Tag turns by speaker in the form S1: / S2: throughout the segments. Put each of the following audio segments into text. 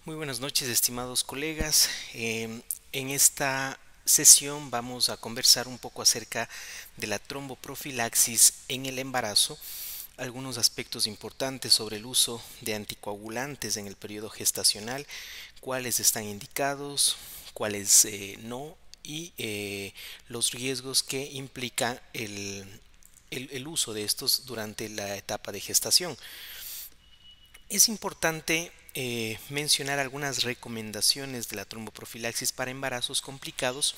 S1: Muy buenas noches, estimados colegas. En esta sesión vamos a conversar un poco acerca de la tromboprofilaxis en el embarazo, algunos aspectos importantes sobre el uso de anticoagulantes en el periodo gestacional, cuáles están indicados, cuáles no, y los riesgos que implica el uso de estos durante la etapa de gestación. Es importante mencionar algunas recomendaciones de la tromboprofilaxis para embarazos complicados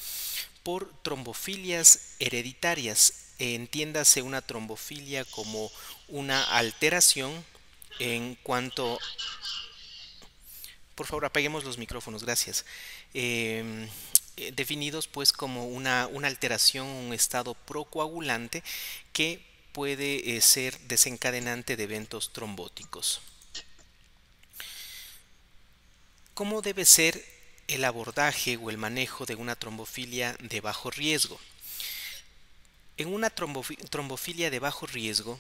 S1: por trombofilias hereditarias. Entiéndase una trombofilia como una alteración en cuanto... Por favor, apaguemos los micrófonos, gracias. Definidos pues como una alteración, un estado procoagulante que puede ser desencadenante de eventos trombóticos. ¿Cómo debe ser el abordaje o el manejo de una trombofilia de bajo riesgo? En una trombofilia de bajo riesgo,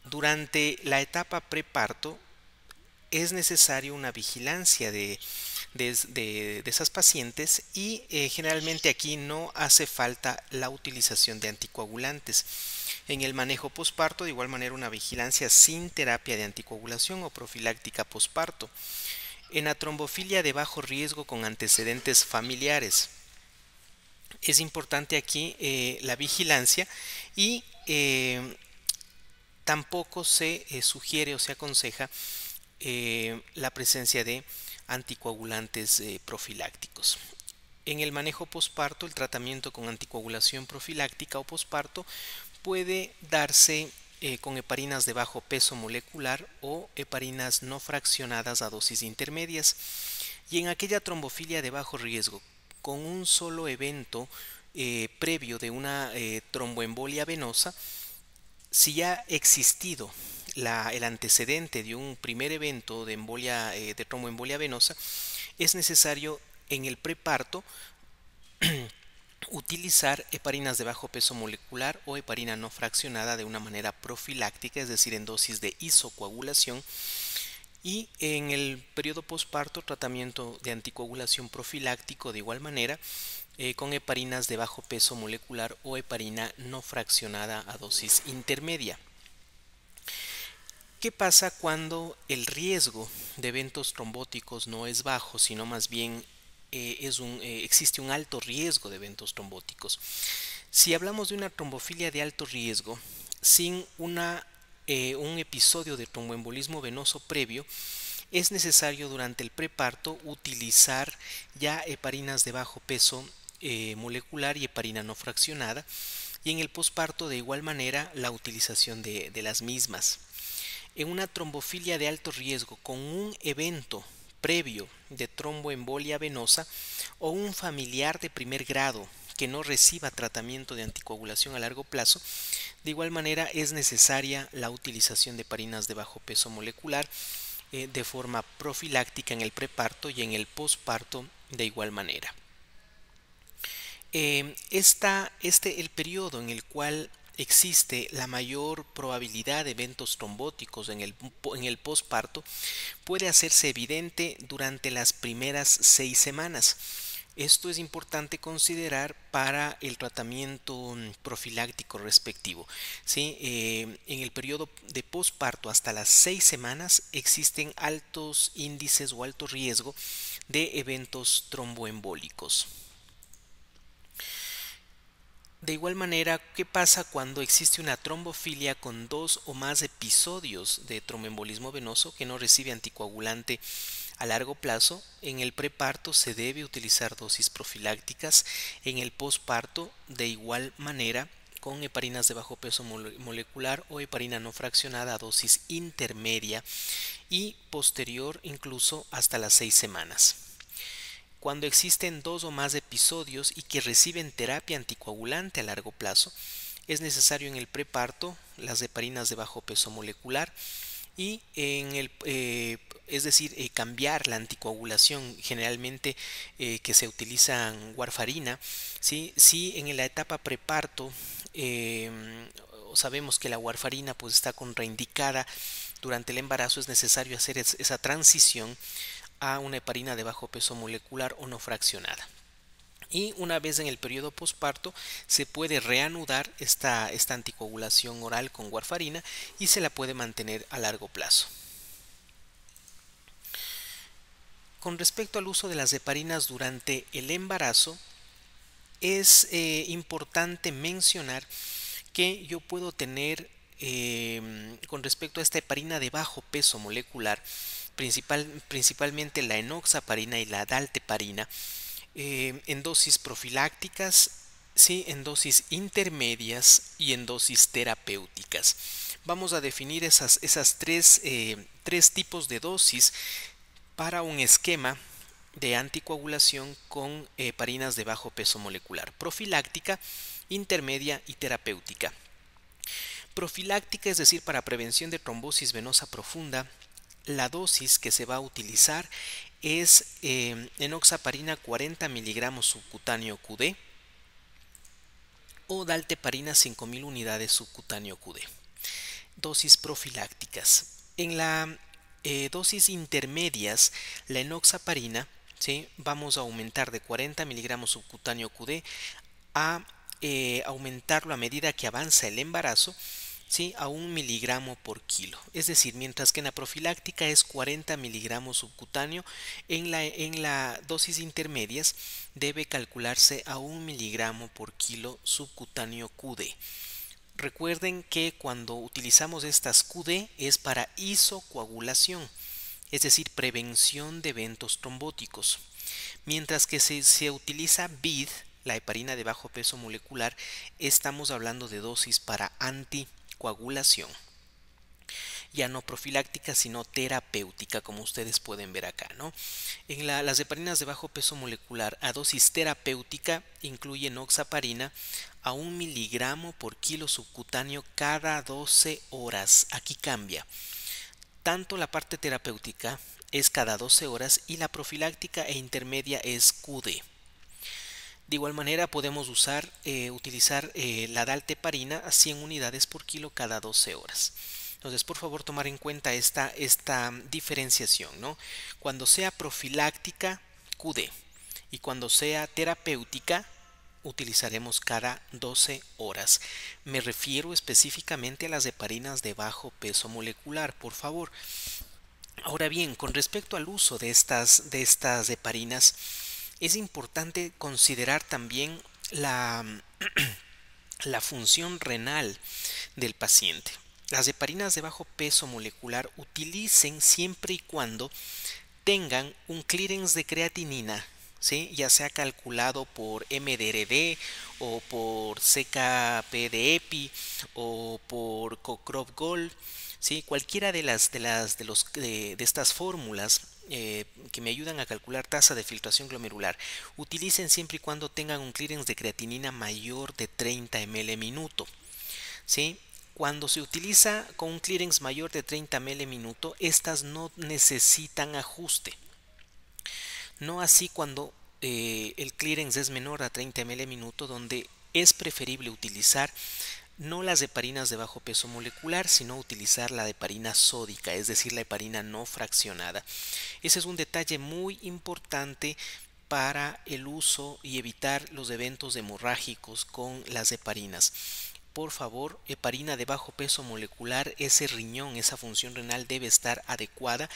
S1: durante la etapa preparto, es necesario una vigilancia de esas pacientes y generalmente aquí no hace falta la utilización de anticoagulantes. En el manejo posparto, de igual manera, una vigilancia sin terapia de anticoagulación o profiláctica posparto. En la trombofilia de bajo riesgo con antecedentes familiares, es importante aquí la vigilancia y tampoco se sugiere o se aconseja la presencia de anticoagulantes profilácticos. En el manejo posparto, el tratamiento con anticoagulación profiláctica o posparto puede darse con heparinas de bajo peso molecular o heparinas no fraccionadas a dosis intermedias. Y en aquella trombofilia de bajo riesgo con un solo evento previo de una tromboembolia venosa, si ya ha existido el antecedente de un primer evento de embolia, de tromboembolia venosa, es necesario en el preparto utilizar heparinas de bajo peso molecular o heparina no fraccionada de una manera profiláctica, es decir, en dosis de isocoagulación, y en el periodo posparto tratamiento de anticoagulación profiláctico de igual manera con heparinas de bajo peso molecular o heparina no fraccionada a dosis intermedia. ¿Qué pasa cuando el riesgo de eventos trombóticos no es bajo, sino más bien existe un alto riesgo de eventos trombóticos? Si hablamos de una trombofilia de alto riesgo, sin un episodio de tromboembolismo venoso previo, es necesario durante el preparto utilizar ya heparinas de bajo peso molecular y heparina no fraccionada, y en el posparto de igual manera la utilización de las mismas. En una trombofilia de alto riesgo con un evento previo de tromboembolia venosa o un familiar de primer grado que no reciba tratamiento de anticoagulación a largo plazo, de igual manera es necesaria la utilización de heparinas de bajo peso molecular de forma profiláctica en el preparto y en el posparto de igual manera. El periodo en el cual existe la mayor probabilidad de eventos trombóticos en el posparto puede hacerse evidente durante las primeras 6 semanas. Esto es importante considerar para el tratamiento profiláctico respectivo. ¿Sí? En el periodo de posparto hasta las 6 semanas existen altos índices o alto riesgo de eventos tromboembólicos. De igual manera, ¿qué pasa cuando existe una trombofilia con 2 o más episodios de tromboembolismo venoso que no recibe anticoagulante a largo plazo? En el preparto se debe utilizar dosis profilácticas, en el posparto de igual manera con heparinas de bajo peso molecular o heparina no fraccionada a dosis intermedia y posterior incluso hasta las 6 semanas. Cuando existen 2 o más episodios y que reciben terapia anticoagulante a largo plazo, es necesario en el preparto las heparinas de bajo peso molecular y es decir, cambiar la anticoagulación generalmente que se utilizan warfarina. Si en la etapa preparto sabemos que la warfarina pues está contraindicada durante el embarazo, es necesario hacer esa transición a una heparina de bajo peso molecular o no fraccionada. Y una vez en el periodo posparto se puede reanudar esta anticoagulación oral con warfarina y se la puede mantener a largo plazo. Con respecto al uso de las heparinas durante el embarazo, es importante mencionar que yo puedo tener con respecto a esta heparina de bajo peso molecular, principalmente la enoxaparina y la dalteparina, en dosis profilácticas, sí, en dosis intermedias y en dosis terapéuticas. Vamos a definir esas tres tipos de dosis para un esquema de anticoagulación con heparinas de bajo peso molecular: profiláctica, intermedia y terapéutica. Profiláctica, es decir, para prevención de trombosis venosa profunda, la dosis que se va a utilizar es enoxaparina 40 miligramos subcutáneo QD o dalteparina 5000 unidades subcutáneo QD. Dosis profilácticas. En la dosis intermedias, la enoxaparina, ¿sí?, vamos a aumentar de 40 miligramos subcutáneo QD a aumentarlo a medida que avanza el embarazo, ¿sí?, a 1 miligramo por kilo. Es decir, mientras que en la profiláctica es 40 miligramos subcutáneo, en la dosis intermedias debe calcularse a 1 miligramo por kilo subcutáneo QD. Recuerden que cuando utilizamos estas QD es para isocoagulación, es decir, prevención de eventos trombóticos. Mientras que se utiliza BID, la heparina de bajo peso molecular, estamos hablando de dosis para anticoagulación. Ya no profiláctica, sino terapéutica, como ustedes pueden ver acá, ¿no? Las heparinas de bajo peso molecular a dosis terapéutica incluyen enoxaparina a 1 miligramo por kilo subcutáneo cada 12 horas. Aquí cambia. Tanto la parte terapéutica es cada 12 horas y la profiláctica e intermedia es QD. De igual manera podemos utilizar la dalteparina a 100 unidades por kilo cada 12 horas. Entonces, por favor, tomar en cuenta esta diferenciación, ¿no? Cuando sea profiláctica, QD, y cuando sea terapéutica, utilizaremos cada 12 horas. Me refiero específicamente a las heparinas de bajo peso molecular, por favor. Ahora bien, con respecto al uso de estas heparinas, es importante considerar también la función renal del paciente. Las heparinas de bajo peso molecular utilicen siempre y cuando tengan un clearance de creatinina, ¿sí?, ya sea calculado por MDRD o por CKP-EPI o por Cochrane-Gold, ¿sí? Cualquiera de estas fórmulas que me ayudan a calcular tasa de filtración glomerular, utilicen siempre y cuando tengan un clearance de creatinina mayor de 30 ml minuto, ¿sí? Cuando se utiliza con un clearance mayor de 30 ml minuto, estas no necesitan ajuste. No así cuando el clearance es menor a 30 ml minuto, donde es preferible utilizar no las heparinas de bajo peso molecular, sino utilizar la heparina sódica, es decir, la heparina no fraccionada. Ese es un detalle muy importante para el uso y evitar los eventos hemorrágicos con las heparinas. Por favor, heparina de bajo peso molecular, ese riñón, esa función renal debe estar adecuada.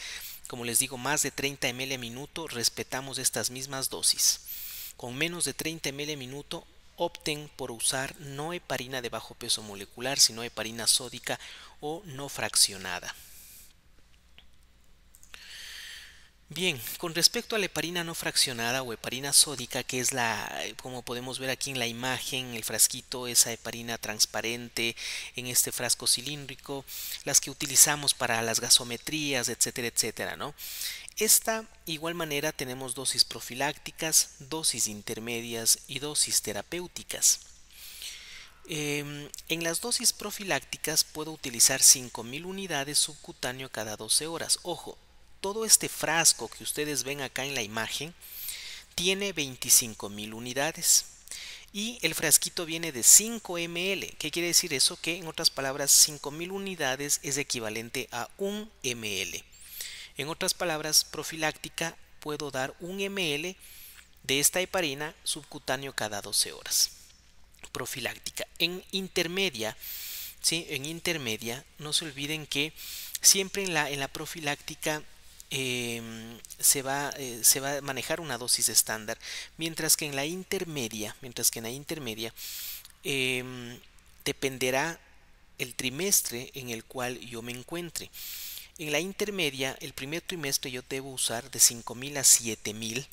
S1: Como les digo, más de 30 ml minuto, respetamos estas mismas dosis. Con menos de 30 ml minuto, opten por usar no heparina de bajo peso molecular, sino heparina sódica o no fraccionada. Bien, con respecto a la heparina no fraccionada o heparina sódica, que es como podemos ver aquí en la imagen, el frasquito, esa heparina transparente en este frasco cilíndrico, las que utilizamos para las gasometrías, etcétera, etcétera, ¿no? Esta, igual manera, tenemos dosis profilácticas, dosis intermedias y dosis terapéuticas. En las dosis profilácticas puedo utilizar 5000 unidades subcutáneo cada 12 horas. Ojo, todo este frasco que ustedes ven acá en la imagen tiene 25.000 unidades y el frasquito viene de 5 ml. ¿Qué quiere decir eso? Que en otras palabras 5000 unidades es equivalente a 1 ml. En otras palabras, profiláctica puedo dar 1 ml de esta heparina subcutáneo cada 12 horas. Profiláctica. En intermedia, ¿sí? En intermedia, no se olviden que siempre en la profiláctica se va a manejar una dosis estándar, mientras que en la intermedia, dependerá el trimestre en el cual yo me encuentre. En la intermedia, el primer trimestre yo debo usar de 5.000 a 7.000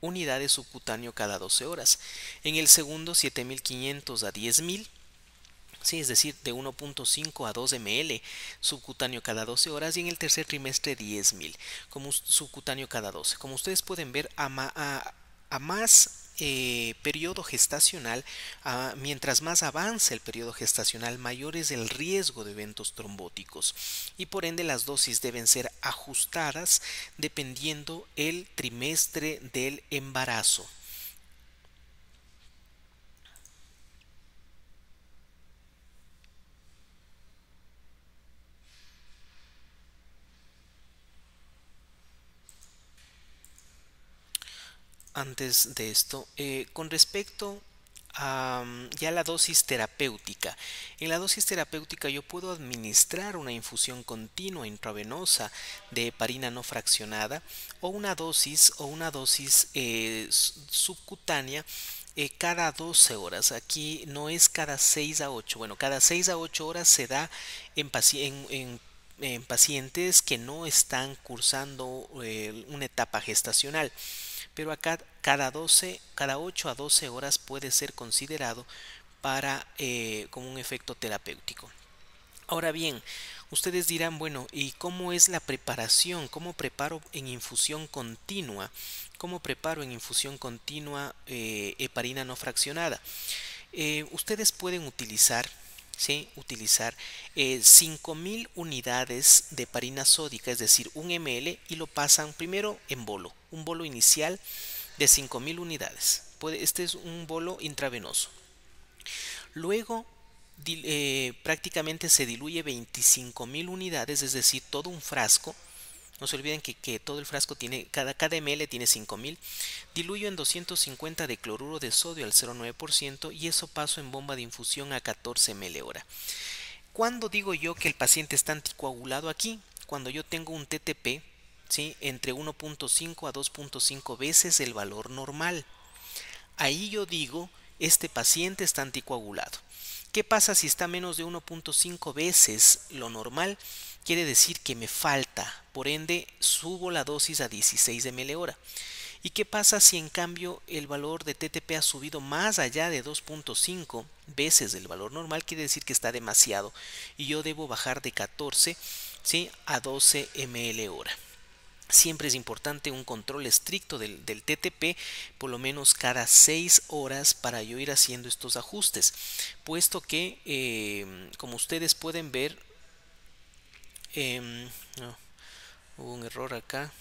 S1: unidades subcutáneo cada 12 horas. En el segundo, 7.500 a 10.000. Sí, es decir, de 1.5 a 2 ml subcutáneo cada 12 horas, y en el tercer trimestre 10.000 como subcutáneo cada 12. Como ustedes pueden ver, a más periodo gestacional, mientras más avanza el periodo gestacional, mayor es el riesgo de eventos trombóticos, y por ende las dosis deben ser ajustadas dependiendo el trimestre del embarazo. Antes de esto, con respecto a ya la dosis terapéutica. En la dosis terapéutica yo puedo administrar una infusión continua intravenosa de heparina no fraccionada, o una dosis subcutánea cada 12 horas. Aquí no es cada 6 a 8. Bueno, cada 6 a 8 horas se da en pacientes que no están cursando una etapa gestacional, pero acá cada 8 a 12 horas puede ser considerado para como un efecto terapéutico. Ahora bien, ustedes dirán, bueno, ¿y cómo es la preparación? ¿Cómo preparo en infusión continua? ¿Cómo preparo en infusión continua heparina no fraccionada? Ustedes pueden utilizar, ¿sí? Utilizar 5.000 unidades de heparina sódica, es decir, 1 ml, y lo pasan primero en bolo, un bolo inicial de 5.000 unidades. Este es un bolo intravenoso. Luego prácticamente se diluye 25.000 unidades, es decir, todo un frasco. No se olviden que todo el frasco tiene, cada ml tiene 5.000. Diluyo en 250 de cloruro de sodio al 0,9%, y eso paso en bomba de infusión a 14 ml hora. ¿Cuándo digo yo que el paciente está anticoagulado aquí? Cuando yo tengo un TTP, ¿sí?, entre 1.5 a 2.5 veces el valor normal. Ahí yo digo, este paciente está anticoagulado. ¿Qué pasa si está menos de 1.5 veces lo normal? Quiere decir que me falta, por ende subo la dosis a 16 ml hora. ¿Y qué pasa si en cambio el valor de TTP ha subido más allá de 2.5 veces el valor normal? Quiere decir que está demasiado, y yo debo bajar de 14, ¿sí?, a 12 ml hora. Siempre es importante un control estricto del TTP, por lo menos cada 6 horas, para yo ir haciendo estos ajustes, puesto que, como ustedes pueden ver, no, hubo un error acá.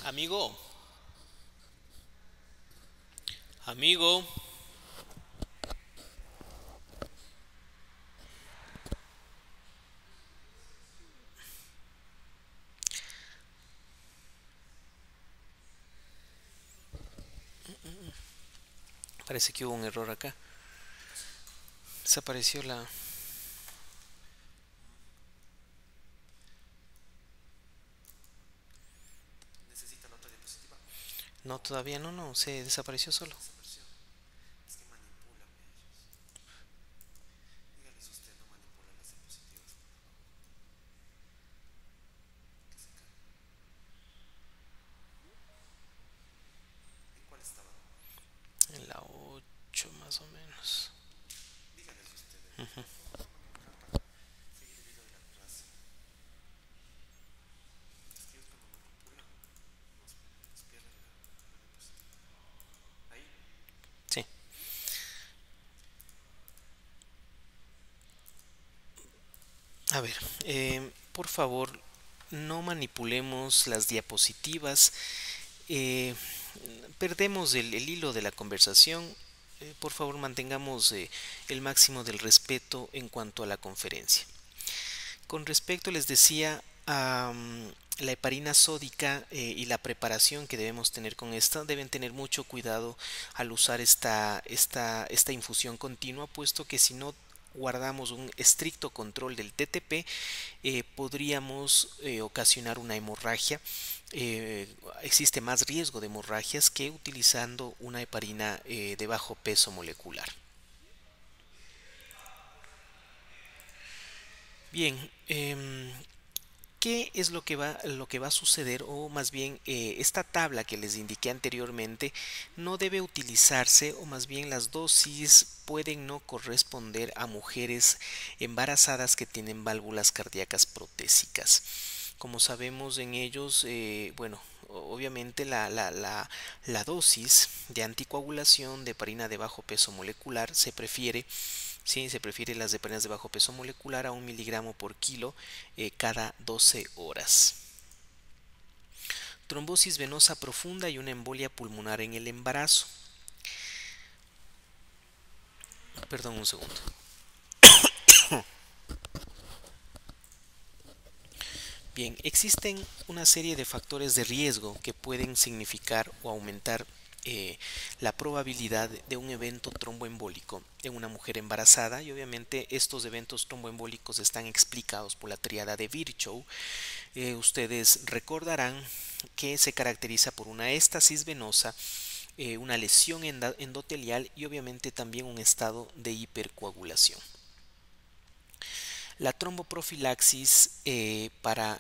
S1: Amigo, amigo. Parece que hubo un error acá. Desapareció la... No, todavía no, se desapareció solo. En la 8 más o menos. Ujú. Sí. A ver, por favor, no manipulemos las diapositivas, eh, perdemos el hilo de la conversación. Por favor, mantengamos el máximo del respeto en cuanto a la conferencia. Con respecto, les decía, a la heparina sódica y la preparación que debemos tener con esta, deben tener mucho cuidado al usar esta infusión continua, puesto que si no guardamos un estricto control del TTP, podríamos ocasionar una hemorragia. Existe más riesgo de hemorragias que utilizando una heparina de bajo peso molecular. Bien, ¿qué es lo que va a suceder? O más bien, esta tabla que les indiqué anteriormente no debe utilizarse, o más bien las dosis pueden no corresponder a mujeres embarazadas que tienen válvulas cardíacas protésicas. Como sabemos en ellos, bueno, obviamente la dosis de anticoagulación de heparina de bajo peso molecular se prefiere. Sí, se prefiere las heparinas de bajo peso molecular a 1 miligramo por kilo cada 12 horas. Trombosis venosa profunda y una embolia pulmonar en el embarazo. Perdón, un segundo. Bien, existen una serie de factores de riesgo que pueden significar o aumentar la probabilidad de un evento tromboembólico en una mujer embarazada, y obviamente estos eventos tromboembólicos están explicados por la tríada de Virchow. Ustedes recordarán que se caracteriza por una éstasis venosa, una lesión endotelial y obviamente también un estado de hipercoagulación. La tromboprofilaxis para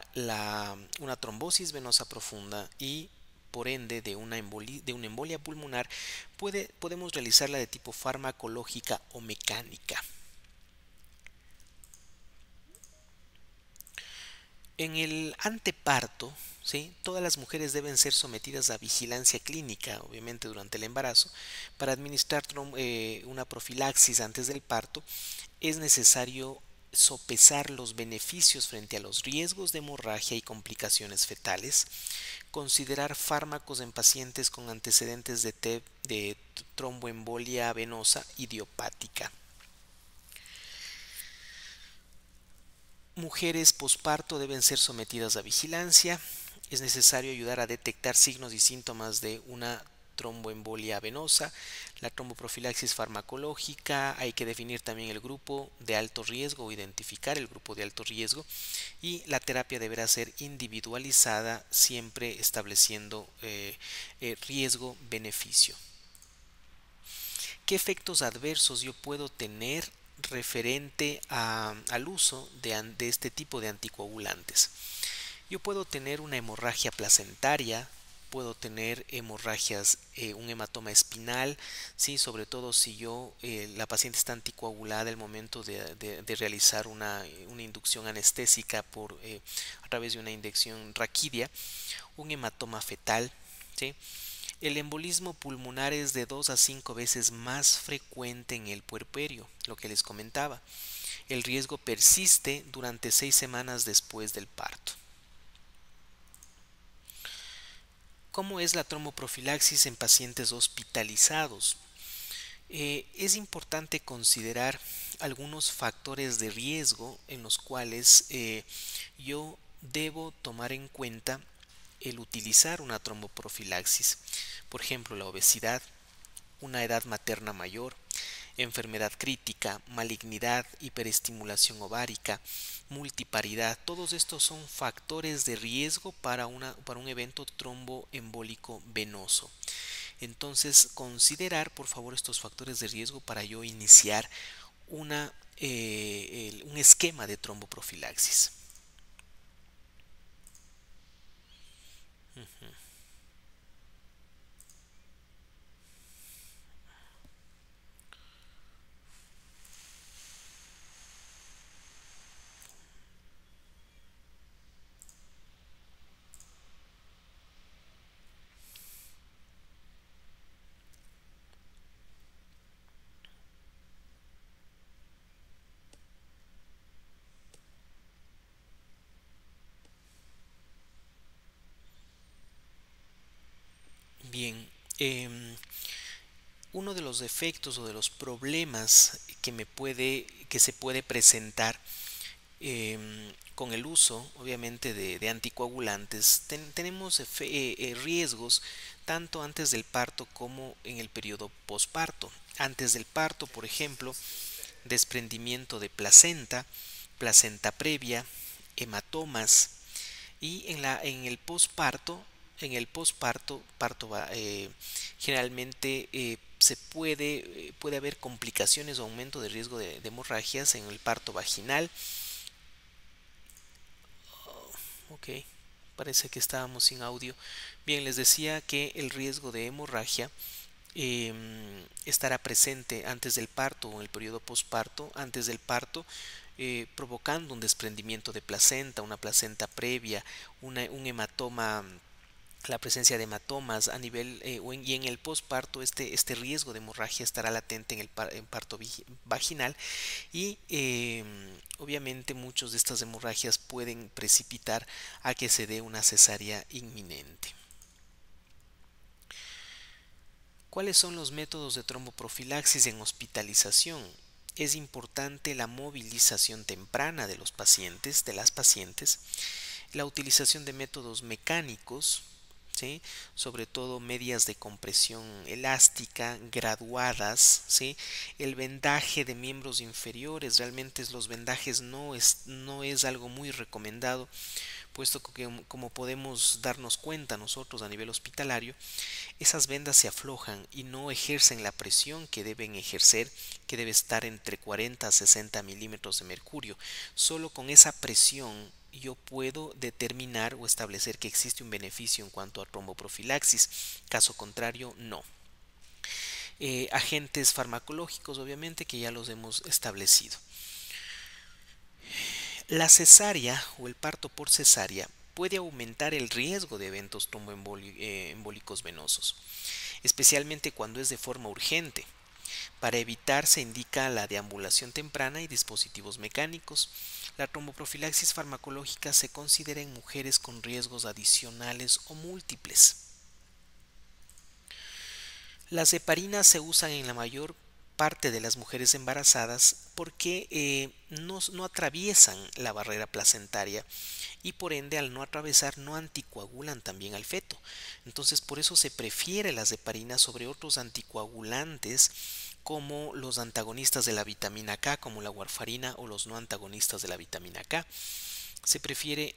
S1: una trombosis venosa profunda y por ende de una embolia pulmonar podemos realizarla de tipo farmacológica o mecánica. En el anteparto, ¿sí?, todas las mujeres deben ser sometidas a vigilancia clínica, obviamente durante el embarazo. Para administrar una profilaxis antes del parto, es necesario sopesar los beneficios frente a los riesgos de hemorragia y complicaciones fetales, considerar fármacos en pacientes con antecedentes de tromboembolia venosa idiopática. Mujeres posparto deben ser sometidas a vigilancia. Es necesario ayudar a detectar signos y síntomas de una tromboembolia venosa. La tromboprofilaxis farmacológica, hay que definir también el grupo de alto riesgo o identificar el grupo de alto riesgo, y la terapia deberá ser individualizada, siempre estableciendo riesgo-beneficio. ¿Qué efectos adversos yo puedo tener referente al uso de este tipo de anticoagulantes? Yo puedo tener una hemorragia placentaria, puedo tener hemorragias, un hematoma espinal, ¿sí?, sobre todo si la paciente está anticoagulada al momento de realizar una inducción anestésica a través de una inyección raquídea, un hematoma fetal, ¿sí? El embolismo pulmonar es de 2 a 5 veces más frecuente en el puerperio, lo que les comentaba. El riesgo persiste durante 6 semanas después del parto. ¿Cómo es la tromboprofilaxis en pacientes hospitalizados? Es importante considerar algunos factores de riesgo en los cuales yo debo tomar en cuenta el utilizar una tromboprofilaxis. Por ejemplo, la obesidad, una edad materna mayor, enfermedad crítica, malignidad, hiperestimulación ovárica, multiparidad. Todos estos son factores de riesgo para un evento tromboembólico venoso. Entonces, considerar por favor estos factores de riesgo para yo iniciar un esquema de tromboprofilaxis. Em, Uno de los defectos o de los problemas que se puede presentar con el uso, obviamente, de anticoagulantes, tenemos riesgos tanto antes del parto como en el periodo posparto. Antes del parto, por ejemplo, desprendimiento de placenta, placenta previa, hematomas, y en el posparto, generalmente puede haber complicaciones o aumento de riesgo de hemorragias en el parto vaginal. Ok, parece que estábamos sin audio. Bien, les decía que el riesgo de hemorragia estará presente antes del parto o en el periodo posparto. Antes del parto, provocando un desprendimiento de placenta, una placenta previa, un hematoma, la presencia de hematomas a nivel y en el posparto este riesgo de hemorragia estará latente en el parto vaginal, y obviamente muchos de estas hemorragias pueden precipitar a que se dé una cesárea inminente. ¿Cuáles son los métodos de tromboprofilaxis en hospitalización? Es importante la movilización temprana de los pacientes, de las pacientes, la utilización de métodos mecánicos, ¿sí? Sobre todo medias de compresión elástica, graduadas, ¿sí? El vendaje de miembros inferiores, realmente los vendajes no es algo muy recomendado, puesto que, como podemos darnos cuenta nosotros a nivel hospitalario, esas vendas se aflojan y no ejercen la presión que deben ejercer, que debe estar entre 40 a 60 milímetros de mercurio. Solo con esa presión yo puedo determinar o establecer que existe un beneficio en cuanto a tromboprofilaxis. Caso contrario, no. Agentes farmacológicos, obviamente, que ya los hemos establecido. La cesárea o el parto por cesárea puede aumentar el riesgo de eventos tromboembólicos venosos, especialmente cuando es de forma urgente. Para evitar, se indica la deambulación temprana y dispositivos mecánicos. La tromboprofilaxis farmacológica se considera en mujeres con riesgos adicionales o múltiples. Las heparinas se usan en la mayor parte de las mujeres embarazadas porque no atraviesan la barrera placentaria, y por ende, al no atravesar, no anticoagulan también al feto. Entonces, por eso se prefiere las heparinas sobre otros anticoagulantes, como los antagonistas de la vitamina K, como la warfarina, o los no antagonistas de la vitamina K. Se prefiere,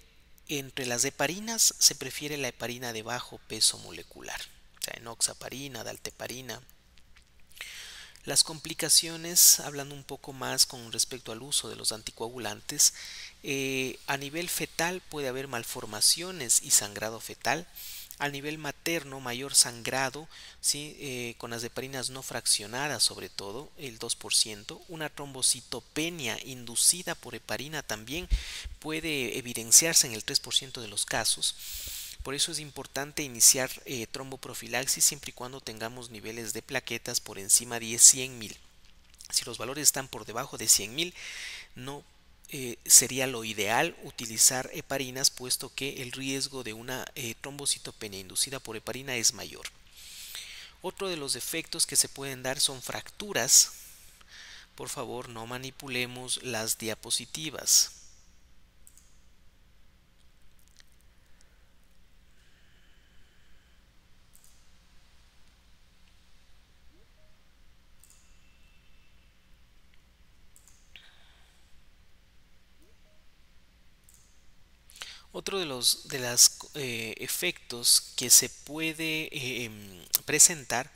S1: entre las heparinas, se prefiere la heparina de bajo peso molecular, o sea, enoxaparina, dalteparina. Las complicaciones, hablando un poco más con respecto al uso de los anticoagulantes, a nivel fetal puede haber malformaciones y sangrado fetal. A nivel materno, mayor sangrado, ¿sí? Con las heparinas no fraccionadas, sobre todo el 2%. Una trombocitopenia inducida por heparina también puede evidenciarse en el 3% de los casos. Por eso es importante iniciar tromboprofilaxis siempre y cuando tengamos niveles de plaquetas por encima de 100.000. Si los valores están por debajo de 100.000, no sería lo ideal utilizar heparinas, puesto que el riesgo de una trombocitopenia inducida por heparina es mayor. Otro de los efectos que se pueden dar son fracturas. Por favor, no manipulemos las diapositivas. Otro de los efectos que se puede presentar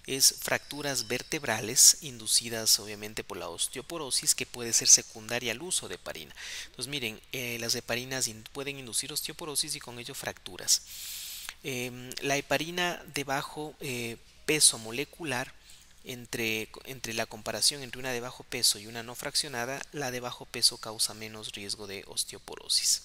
S1: es fracturas vertebrales inducidas obviamente por la osteoporosis, que puede ser secundaria al uso de heparina. Entonces miren, las heparinas pueden inducir osteoporosis y con ello fracturas. La heparina de bajo peso molecular, entre la comparación entre una de bajo peso y una no fraccionada, la de bajo peso causa menos riesgo de osteoporosis.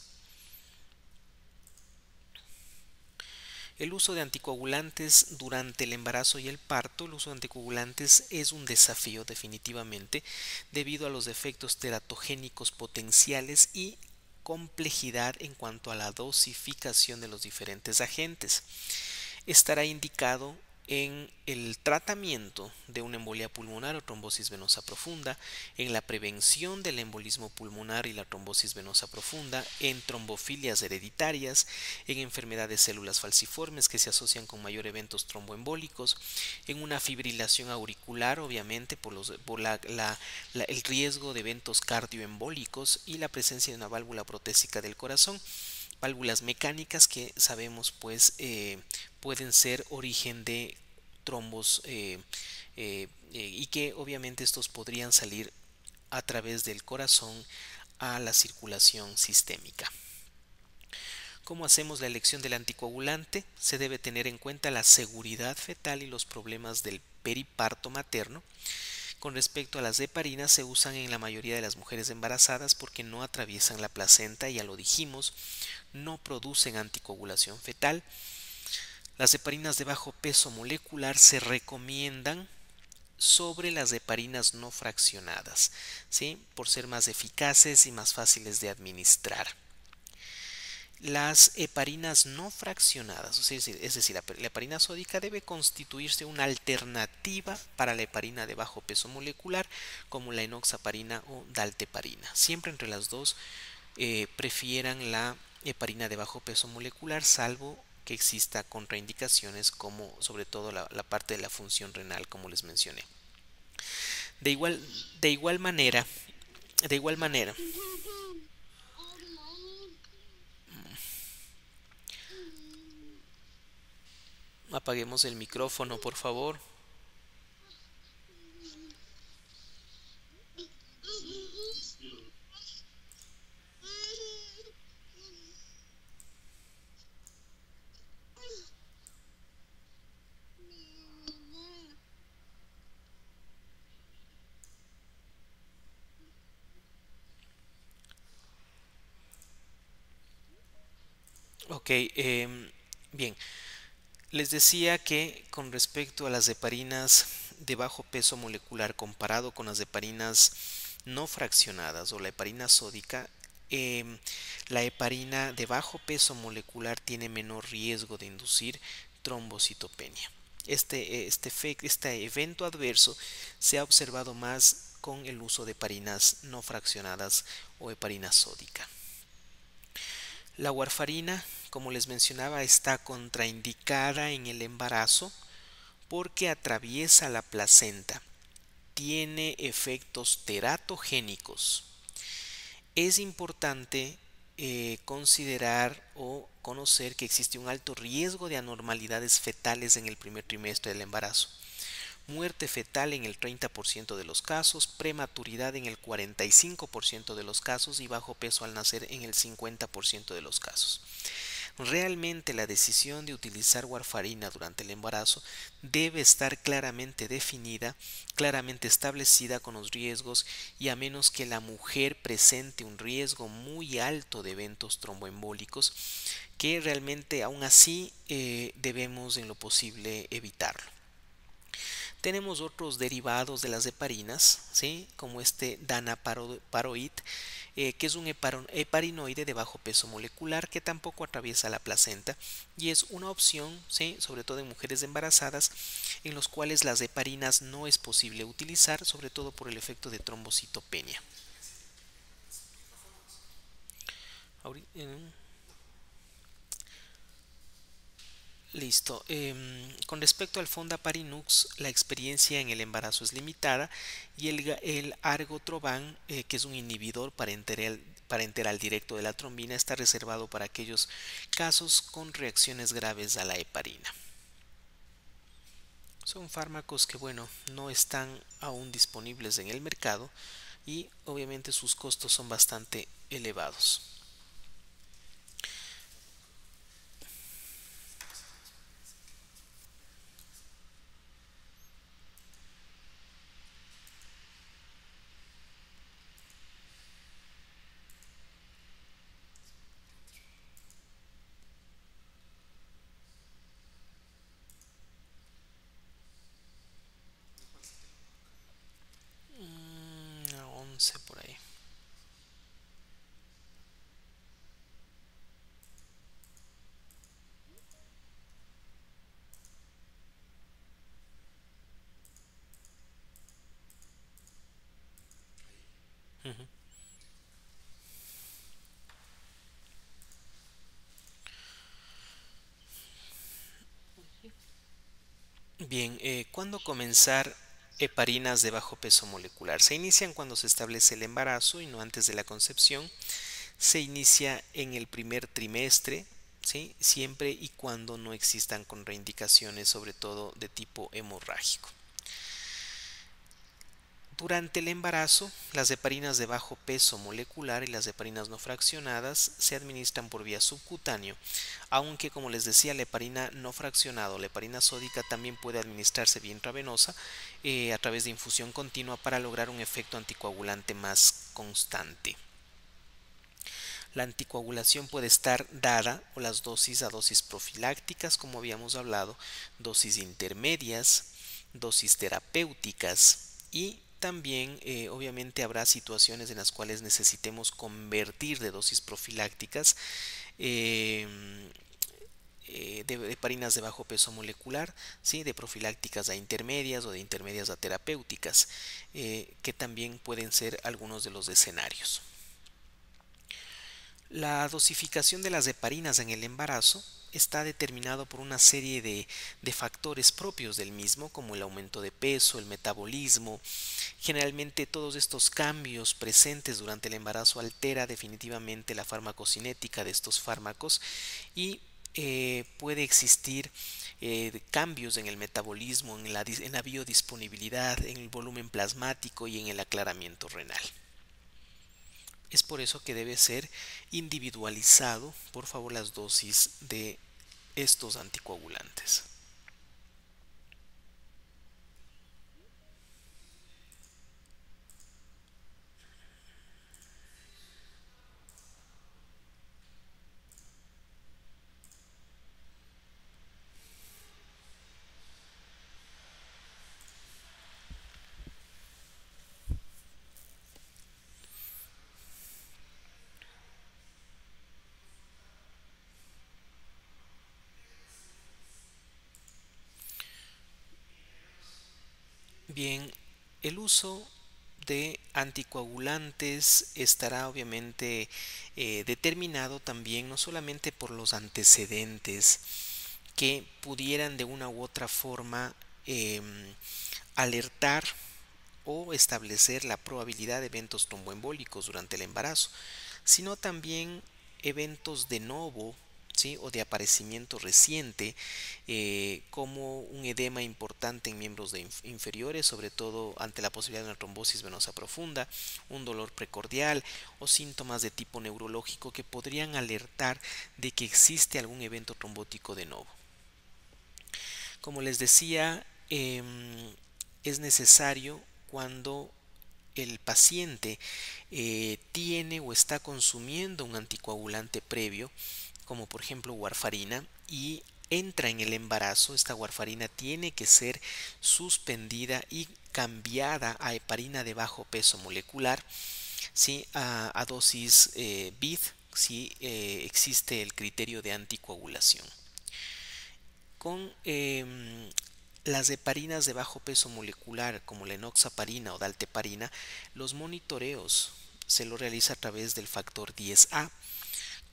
S1: El uso de anticoagulantes durante el embarazo y el parto. El uso de anticoagulantes es un desafío definitivamente, debido a los efectos teratogénicos potenciales y complejidad en cuanto a la dosificación de los diferentes agentes. Estará indicado en el tratamiento de una embolia pulmonar o trombosis venosa profunda, en la prevención del embolismo pulmonar y la trombosis venosa profunda, en trombofilias hereditarias, en enfermedades de células falciformes que se asocian con mayor eventos tromboembólicos, en una fibrilación auricular, obviamente por el riesgo de eventos cardioembólicos y la presencia de una válvula protésica del corazón, válvulas mecánicas que sabemos pues pueden ser origen de trombos y que obviamente estos podrían salir a través del corazón a la circulación sistémica. ¿Cómo hacemos la elección del anticoagulante? Se debe tener en cuenta la seguridad fetal y los problemas del periparto materno. Con respecto a las heparinas, se usan en la mayoría de las mujeres embarazadas porque no atraviesan la placenta, ya lo dijimos, no producen anticoagulación fetal. Las heparinas de bajo peso molecular se recomiendan sobre las heparinas no fraccionadas, ¿sí? Por ser más eficaces y más fáciles de administrar. Las heparinas no fraccionadas, es decir, la heparina sódica debe constituirse una alternativa para la heparina de bajo peso molecular, como la enoxaparina o dalteparina. Siempre entre las dos prefieran la heparina de bajo peso molecular, salvo que exista contraindicaciones como sobre todo la parte de la función renal, como les mencioné. De igual, de igual manera, de igual manera, apaguemos el micrófono, por favor. Ok, bien. Les decía que con respecto a las heparinas de bajo peso molecular comparado con las heparinas no fraccionadas o la heparina sódica, la heparina de bajo peso molecular tiene menor riesgo de inducir trombocitopenia. Este evento adverso se ha observado más con el uso de heparinas no fraccionadas o heparina sódica. La warfarina, como les mencionaba, está contraindicada en el embarazo porque atraviesa la placenta, tiene efectos teratogénicos. Es importante considerar o conocer que existe un alto riesgo de anormalidades fetales en el primer trimestre del embarazo. Muerte fetal en el 30% de los casos, prematuridad en el 45% de los casos y bajo peso al nacer en el 50% de los casos. Realmente la decisión de utilizar warfarina durante el embarazo debe estar claramente definida, claramente establecida con los riesgos y a menos que la mujer presente un riesgo muy alto de eventos tromboembólicos que realmente aún así debemos en lo posible evitarlo. Tenemos otros derivados de las heparinas, ¿sí? Como este danaparoid, que es un heparinoide de bajo peso molecular que tampoco atraviesa la placenta y es una opción, ¿sí? Sobre todo en mujeres embarazadas en los cuales las heparinas no es posible utilizar, sobre todo por el efecto de trombocitopenia. Listo. Con respecto al Fondaparinux, la experiencia en el embarazo es limitada y el argotroban, que es un inhibidor parenteral directo de la trombina, está reservado para aquellos casos con reacciones graves a la heparina. Son fármacos que, bueno, no están aún disponibles en el mercado y obviamente sus costos son bastante elevados. A 11 por ahí. Bien, ¿cuándo comenzar heparinas de bajo peso molecular? Se inician cuando se establece el embarazo y no antes de la concepción. Se inicia en el primer trimestre, ¿sí? Siempre y cuando no existan contraindicaciones, sobre todo de tipo hemorrágico. Durante el embarazo, las heparinas de bajo peso molecular y las heparinas no fraccionadas se administran por vía subcutánea, aunque como les decía, la heparina no fraccionada o la heparina sódica también puede administrarse vía intravenosa a través de infusión continua para lograr un efecto anticoagulante más constante. La anticoagulación puede estar dada o las dosis a dosis profilácticas, como habíamos hablado, dosis intermedias, dosis terapéuticas y también obviamente habrá situaciones en las cuales necesitemos convertir de dosis profilácticas eh, de heparinas de bajo peso molecular, ¿sí? De profilácticas a intermedias o de intermedias a terapéuticas, que también pueden ser algunos de los escenarios. La dosificación de las heparinas en el embarazo está determinado por una serie de factores propios del mismo, como el aumento de peso, el metabolismo. Generalmente todos estos cambios presentes durante el embarazo altera definitivamente la farmacocinética de estos fármacos y puede existir cambios en el metabolismo, en la biodisponibilidad, en el volumen plasmático y en el aclaramiento renal. Es por eso que debe ser individualizado, por favor, las dosis de estos anticoagulantes. Bien, el uso de anticoagulantes estará obviamente determinado también no solamente por los antecedentes que pudieran de una u otra forma alertar o establecer la probabilidad de eventos tromboembólicos durante el embarazo, sino también eventos de novo, ¿sí? O de aparecimiento reciente, como un edema importante en miembros inferiores, sobre todo ante la posibilidad de una trombosis venosa profunda, un dolor precordial o síntomas de tipo neurológico que podrían alertar de que existe algún evento trombótico de novo. Como les decía, es necesario cuando el paciente tiene o está consumiendo un anticoagulante previo, como por ejemplo warfarina, y entra en el embarazo, esta warfarina tiene que ser suspendida y cambiada a heparina de bajo peso molecular, ¿sí? A dosis BID, si existe el criterio de anticoagulación. Con las heparinas de bajo peso molecular como la enoxaparina o dalteparina, los monitoreos se lo realiza a través del factor 10A.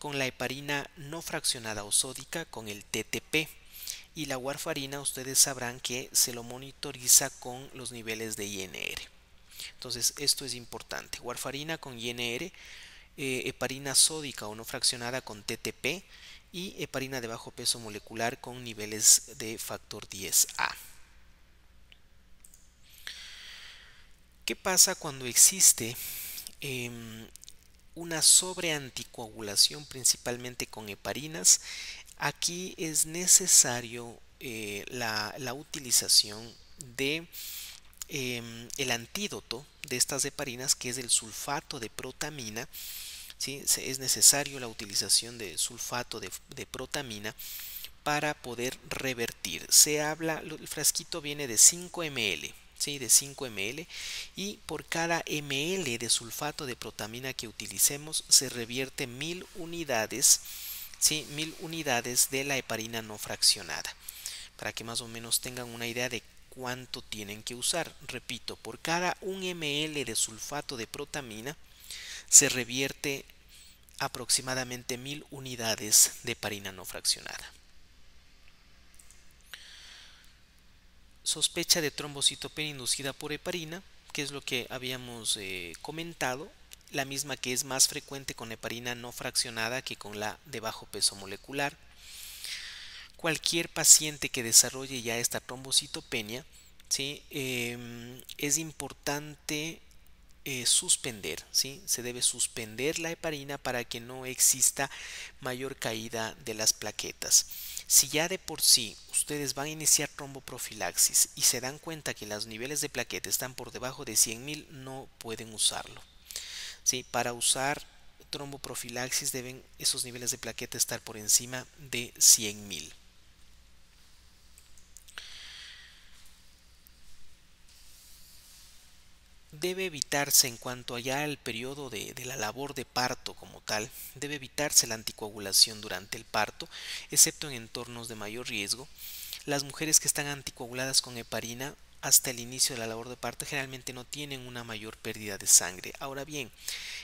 S1: Con la heparina no fraccionada o sódica con el TTP, y la warfarina ustedes sabrán que se lo monitoriza con los niveles de INR. Entonces esto es importante: warfarina con INR, heparina sódica o no fraccionada con TTP y heparina de bajo peso molecular con niveles de factor 10A. ¿Qué pasa cuando existe una sobreanticoagulación, principalmente con heparinas? Aquí es necesario la utilización de el antídoto de estas heparinas, que es el sulfato de protamina. ¿Sí? Es necesario la utilización de sulfato de protamina para poder revertir. Se habla, el frasquito viene de 5 ml, ¿sí? De 5 ml, y por cada ml de sulfato de protamina que utilicemos se revierte 1000 unidades, ¿sí? 1000 unidades de la heparina no fraccionada, para que más o menos tengan una idea de cuánto tienen que usar. Repito, por cada 1 ml de sulfato de protamina se revierte aproximadamente 1000 unidades de heparina no fraccionada. sospecha de trombocitopenia inducida por heparina, que es lo que habíamos comentado, la misma que es más frecuente con heparina no fraccionada que con la de bajo peso molecular. Cualquier paciente que desarrolle ya esta trombocitopenia, ¿sí? Es importante suspender, ¿sí? Se debe suspender la heparina para que no exista mayor caída de las plaquetas. Si ya de por sí ustedes van a iniciar tromboprofilaxis y se dan cuenta que los niveles de plaqueta están por debajo de 100.000, no pueden usarlo, ¿sí? Para usar tromboprofilaxis deben esos niveles de plaqueta estar por encima de 100.000. Debe evitarse en cuanto allá al periodo de la labor de parto como tal, debe evitarse la anticoagulación durante el parto, excepto en entornos de mayor riesgo. Las mujeres que están anticoaguladas con heparina hasta el inicio de la labor de parto generalmente no tienen una mayor pérdida de sangre. Ahora bien,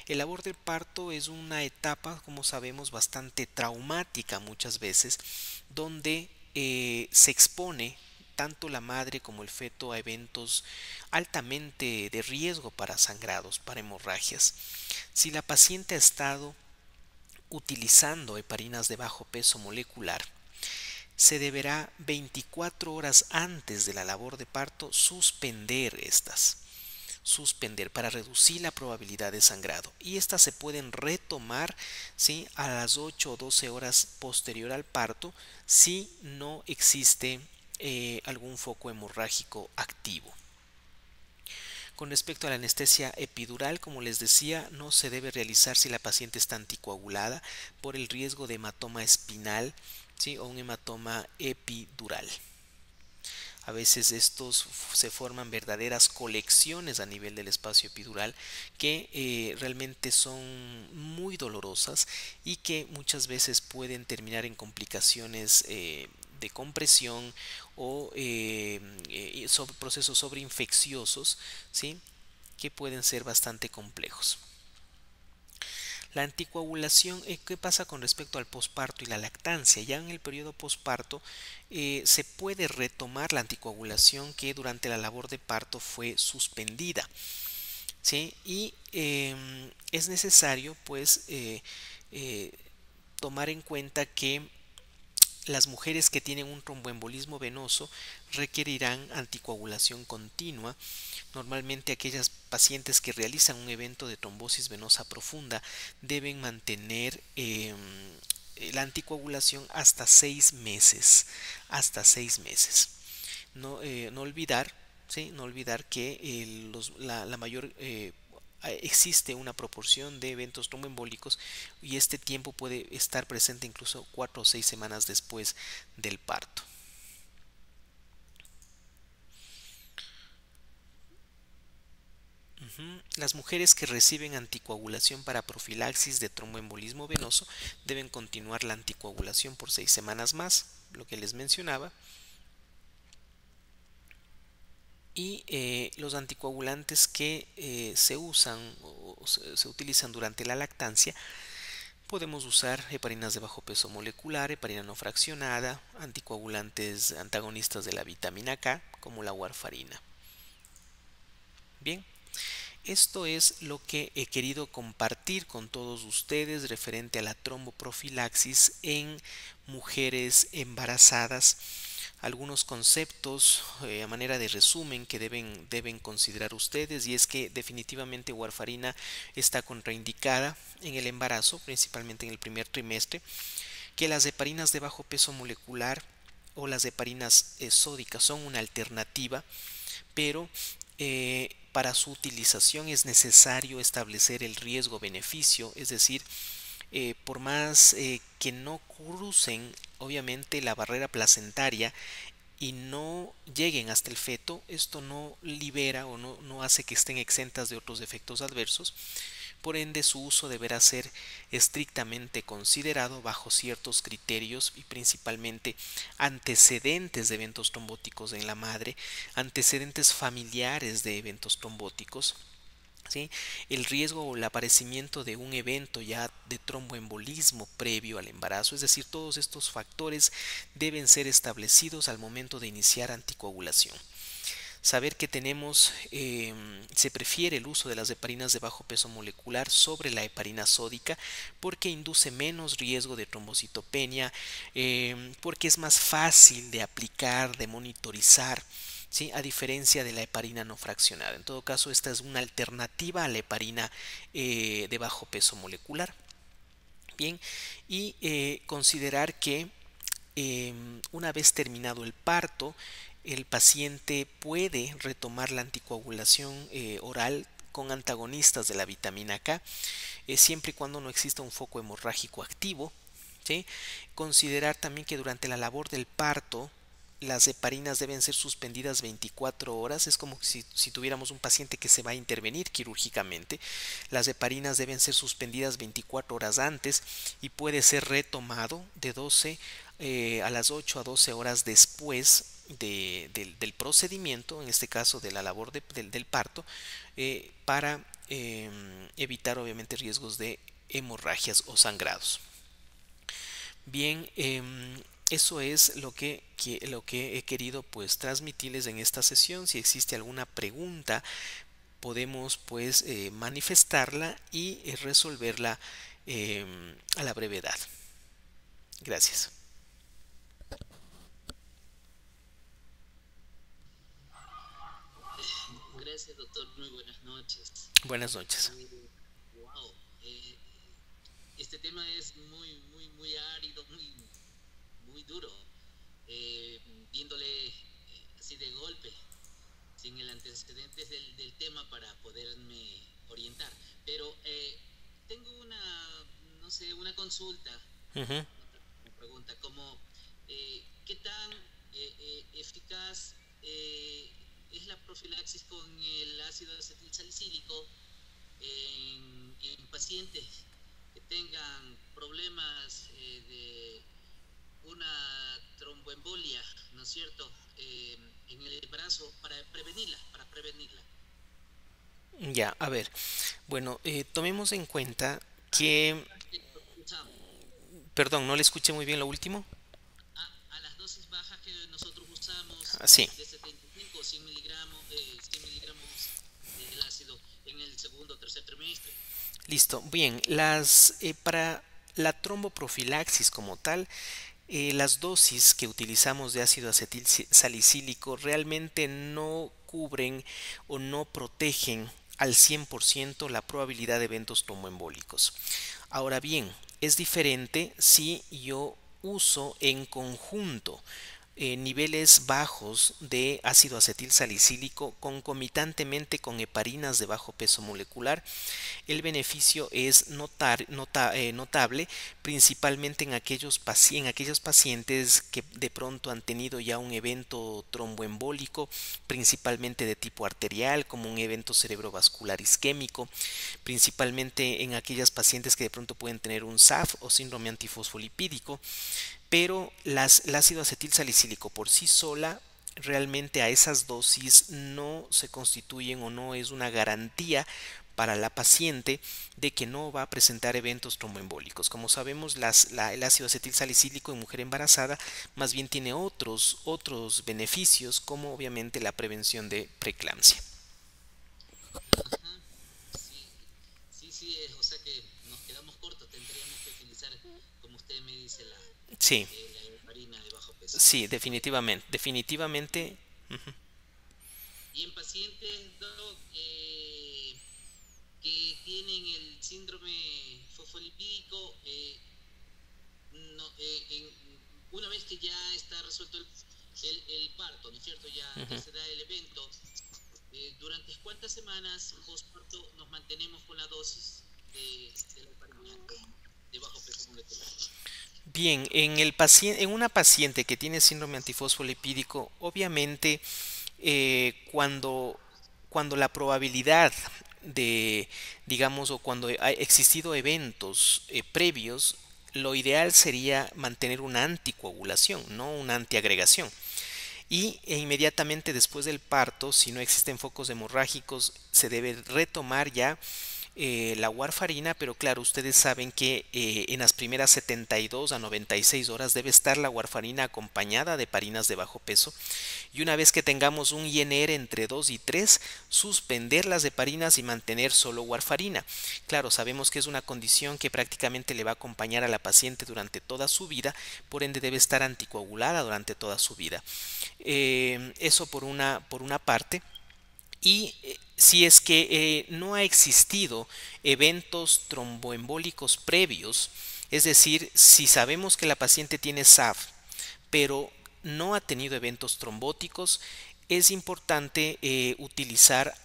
S1: el labor del parto es una etapa, como sabemos, bastante traumática muchas veces, donde se expone tanto la madre como el feto a eventos altamente de riesgo para sangrados, para hemorragias. Si la paciente ha estado utilizando heparinas de bajo peso molecular, se deberá 24 horas antes de la labor de parto suspender para reducir la probabilidad de sangrado, y estas se pueden retomar, ¿sí?, a las 8 o 12 horas posterior al parto si no existe algún foco hemorrágico activo. Con respecto a la anestesia epidural, como les decía, no se debe realizar si la paciente está anticoagulada por el riesgo de hematoma espinal, ¿sí?, o un hematoma epidural. A veces estos se forman verdaderas colecciones a nivel del espacio epidural que realmente son muy dolorosas y que muchas veces pueden terminar en complicaciones de compresión o procesos sobreinfecciosos, ¿sí?, que pueden ser bastante complejos. La anticoagulación, ¿qué pasa con respecto al posparto y la lactancia? Ya en el periodo posparto se puede retomar la anticoagulación que durante la labor de parto fue suspendida, ¿sí? Y es necesario, pues, tomar en cuenta que las mujeres que tienen un tromboembolismo venoso requerirán anticoagulación continua. Normalmente aquellas pacientes que realizan un evento de trombosis venosa profunda deben mantener la anticoagulación hasta 6 meses. Hasta 6 meses. No olvidar, ¿sí?, no olvidar que la mayor existe una proporción de eventos tromboembólicos y este tiempo puede estar presente incluso 4 o 6 semanas después del parto. Las mujeres que reciben anticoagulación para profilaxis de tromboembolismo venoso deben continuar la anticoagulación por 6 semanas más, lo que les mencionaba. Y los anticoagulantes que se usan o se utilizan durante la lactancia, podemos usar heparinas de bajo peso molecular, heparina no fraccionada, anticoagulantes antagonistas de la vitamina K como la warfarina. Bien, esto es lo que he querido compartir con todos ustedes referente a la tromboprofilaxis en mujeres embarazadas. Algunos conceptos a manera de resumen que deben considerar ustedes, y es que definitivamente warfarina está contraindicada en el embarazo, principalmente en el primer trimestre, que las heparinas de bajo peso molecular o las heparinas sódicas son una alternativa, pero para su utilización es necesario establecer el riesgo-beneficio, es decir, por más que no crucen obviamente la barrera placentaria y no lleguen hasta el feto, esto no libera o no hace que estén exentas de otros efectos adversos. Por ende, su uso deberá ser estrictamente considerado bajo ciertos criterios y principalmente antecedentes de eventos trombóticos en la madre, antecedentes familiares de eventos trombóticos, ¿sí? El riesgo o el aparecimiento de un evento ya de tromboembolismo previo al embarazo, es decir, todos estos factores deben ser establecidos al momento de iniciar anticoagulación. Saber que se prefiere el uso de las heparinas de bajo peso molecular sobre la heparina sódica porque induce menos riesgo de trombocitopenia, porque es más fácil de aplicar, de monitorizar, ¿sí? A diferencia de la heparina no fraccionada. En todo caso, esta es una alternativa a la heparina de bajo peso molecular. Bien, y considerar que una vez terminado el parto, el paciente puede retomar la anticoagulación oral con antagonistas de la vitamina K, siempre y cuando no exista un foco hemorrágico activo, ¿sí? Considerar también que durante la labor del parto las heparinas deben ser suspendidas 24 horas. Es como si tuviéramos un paciente que se va a intervenir quirúrgicamente. Las heparinas deben ser suspendidas 24 horas antes y puede ser retomado de 12 a las 8 a 12 horas después del procedimiento, en este caso de la labor del parto, para evitar obviamente riesgos de hemorragias o sangrados. Bien, eso es lo que he querido pues transmitirles en esta sesión. Si existe alguna pregunta, podemos pues manifestarla y resolverla a la brevedad. Gracias.
S2: Gracias, doctor. Muy buenas noches.
S1: Buenas noches.
S2: Wow. Este tema es muy árido, muy duro. Eh, Viéndole así de golpe, sin el antecedentes del tema para poderme orientar. Pero tengo no sé, una consulta,
S1: Ujú.
S2: una pregunta, como ¿qué tan eficaz es la profilaxis con el ácido acetilsalicílico en pacientes que tengan problemas de una tromboembolia, ¿no es cierto?, en el brazo para prevenirla.
S1: Ya, a ver. Bueno, tomemos en cuenta que,
S2: Usamos
S1: perdón, no le escuché muy bien lo último.
S2: a las dosis bajas que nosotros usamos
S1: Ah, sí,
S2: de 75 o 100 miligramos del ácido en el segundo o tercer trimestre.
S1: listo. Bien, para la tromboprofilaxis como tal, las dosis que utilizamos de ácido acetil salicílico realmente no cubren o no protegen al 100% la probabilidad de eventos tromboembólicos. Ahora bien, es diferente si yo uso en conjunto niveles bajos de ácido acetil salicílico concomitantemente con heparinas de bajo peso molecular. El beneficio es notable, principalmente en aquellos pacientes que de pronto han tenido ya un evento tromboembólico, principalmente de tipo arterial, como un evento cerebrovascular isquémico, principalmente en aquellas pacientes que de pronto pueden tener un SAF o síndrome antifosfolipídico, pero el ácido acetil salicílico por sí sola realmente a esas dosis no se constituyen o no es una garantía para la paciente de que no va a presentar eventos tromboembólicos. Como sabemos, el ácido acetil salicílico en mujer embarazada más bien tiene otros beneficios, como obviamente la prevención de preeclampsia.
S2: Ajá, sí, sí, o sea que nos quedamos cortos, tendríamos que utilizar, como usted me dice,
S1: Sí,
S2: la heparina de bajo peso.
S1: sí,
S2: Eh,
S1: definitivamente, definitivamente. Ujú.
S2: y en pacientes, Doc, que tienen el síndrome fosfolipídico, no, una vez que ya está resuelto el parto, ¿no es cierto? Ya
S1: Ujú.
S2: se da el evento. ¿Durante cuántas semanas postparto nos mantenemos con la dosis de la heparina de bajo peso molecular?
S1: Bien, en una paciente que tiene síndrome antifosfolipídico, obviamente cuando la probabilidad de, digamos, o cuando ha existido eventos previos, lo ideal sería mantener una anticoagulación, no una antiagregación. e inmediatamente después del parto, si no existen focos hemorrágicos, se debe retomar ya la warfarina, pero claro, ustedes saben que en las primeras 72 a 96 horas debe estar la warfarina acompañada de heparinas de bajo peso, y una vez que tengamos un INR entre 2 y 3, suspender las heparinas y mantener solo warfarina. Claro, sabemos que es una condición que prácticamente le va a acompañar a la paciente durante toda su vida, por ende debe estar anticoagulada durante toda su vida. Eso por una parte. Y si es que no ha existido eventos tromboembólicos previos, es decir, si sabemos que la paciente tiene SAF, pero no ha tenido eventos trombóticos, es importante utilizar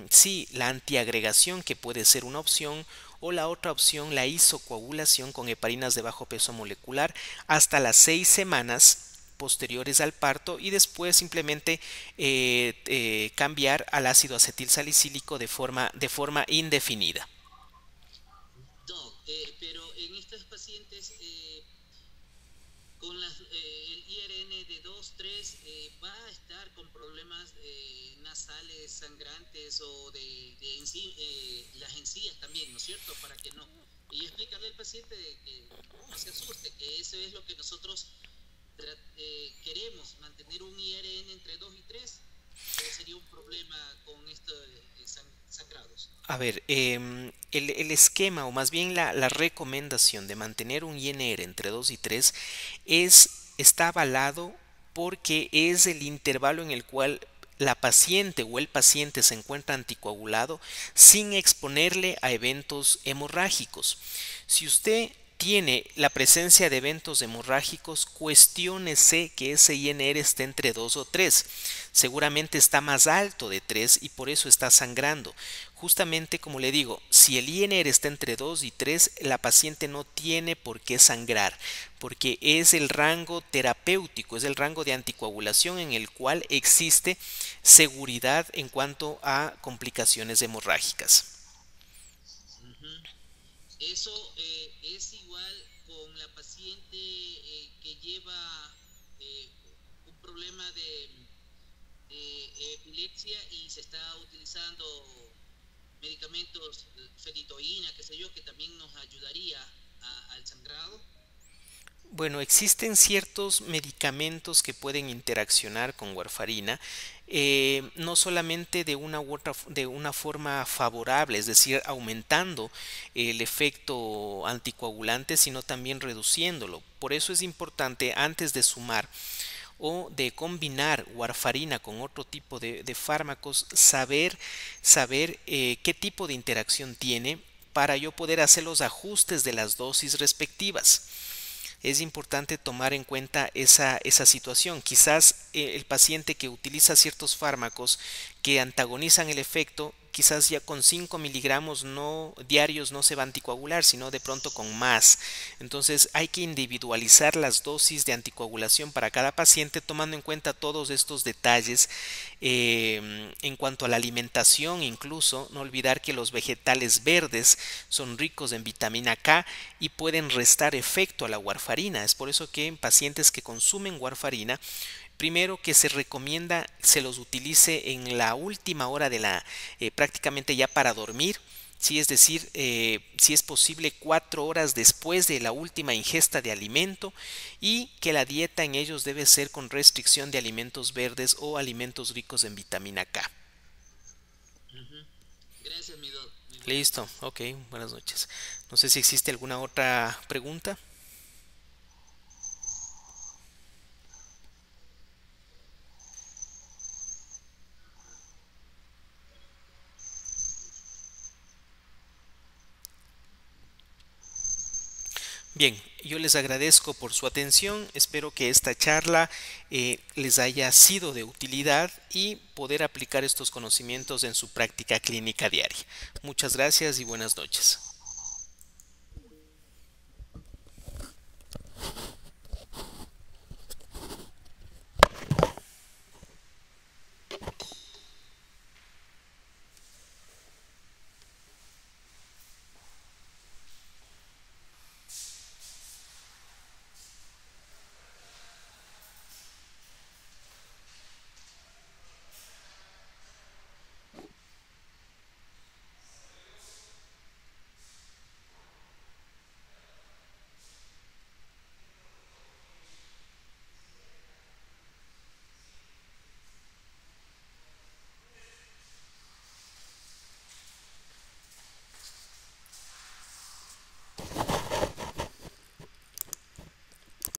S1: sí la antiagregación, que puede ser una opción, o la otra opción, la isocoagulación con heparinas de bajo peso molecular hasta las 6 semanas posteriores al parto, y después simplemente cambiar al ácido acetil salicílico de forma indefinida.
S2: Doc, pero en estas pacientes con el IRN de 2 3 va a estar con problemas nasales sangrantes o las encías también, ¿no es cierto? Para que no. Y explicarle al paciente que no se asuste, que eso es lo que nosotros queremos, mantener un IRN entre 2 y 3. Sería un problema con estos sangrados.
S1: A ver, el esquema, o más bien la recomendación de mantener un INR entre 2 y 3 está avalado porque es el intervalo en el cual la paciente o el paciente se encuentra anticoagulado sin exponerle a eventos hemorrágicos. Si usted tiene la presencia de eventos hemorrágicos, cuestiónese que ese INR esté entre 2 o 3. Seguramente está más alto de 3 y por eso está sangrando. Justamente como le digo, si el INR está entre 2 y 3, la paciente no tiene por qué sangrar, porque es el rango terapéutico, es el rango de anticoagulación en el cual existe seguridad en cuanto a complicaciones hemorrágicas.
S2: Eso es igual con la paciente que lleva un problema de epilepsia y se está utilizando medicamentos, fenitoína, qué sé yo, que también nos ayudaría al sangrado.
S1: Bueno, existen ciertos medicamentos que pueden interaccionar con warfarina, no solamente de una forma favorable, es decir, aumentando el efecto anticoagulante, sino también reduciéndolo. Por eso es importante, antes de sumar o de combinar warfarina con otro tipo de fármacos, saber qué tipo de interacción tiene para yo poder hacer los ajustes de las dosis respectivas. Es importante tomar en cuenta esa situación. Quizás el paciente que utiliza ciertos fármacos que antagonizan el efecto, quizás ya con 5 miligramos no diarios no se va a anticoagular, sino de pronto con más. Entonces hay que individualizar las dosis de anticoagulación para cada paciente, tomando en cuenta todos estos detalles. En cuanto a la alimentación, incluso no olvidar que los vegetales verdes son ricos en vitamina K y pueden restar efecto a la warfarina. Es por eso que en pacientes que consumen warfarina, primero que se recomienda se los utilice en la última hora de prácticamente ya para dormir. Sí, es decir, si es posible 4 horas después de la última ingesta de alimento, y que la dieta en ellos debe ser con restricción de alimentos verdes o alimentos ricos en vitamina K.
S2: Gracias, mi doc. Muy buenas
S1: Listo,
S2: noches.
S1: ok, buenas noches. No sé si existe alguna otra pregunta. Bien, yo les agradezco por su atención, espero que esta charla les haya sido de utilidad y poder aplicar estos conocimientos en su práctica clínica diaria. Muchas gracias y buenas noches.